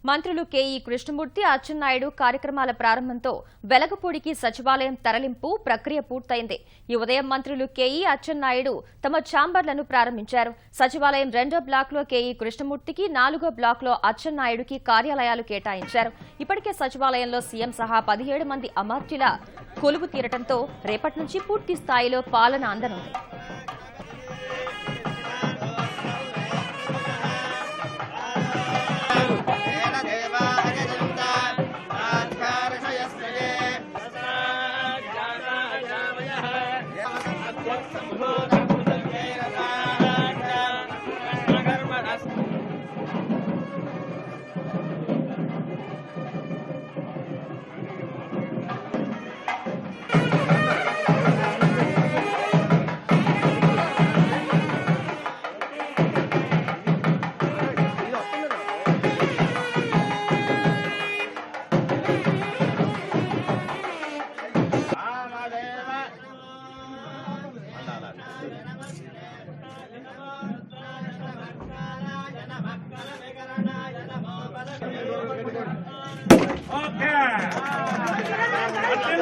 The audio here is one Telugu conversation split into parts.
మంత్రులు కేఈ కృష్ణమూర్తి, అచ్చెన్నాయుడు కార్యక్రమాల ప్రారంభంతో వెలగపూడికి సచివాలయం తరలింపు ప్రక్రియ పూర్తయింది. ఈ ఉదయం మంత్రులు కేఈ, అచ్చెన్నాయుడు తమ ఛాంబర్లను ప్రారంభించారు. సచివాలయం 2వ బ్లాక్లో కేఈ కృష్ణమూర్తికి, 4వ బ్లాక్లో అచ్చెన్నాయుడుకి కార్యాలయాలు కేటాయించారు. ఇప్పటికే సచివాలయంలో సీఎం సహా 17 మంది అమాత్యుల కొలువు తీరటంతో రేపటి నుంచి పూర్తి స్థాయిలో పాలన అందనుంది.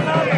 Okay.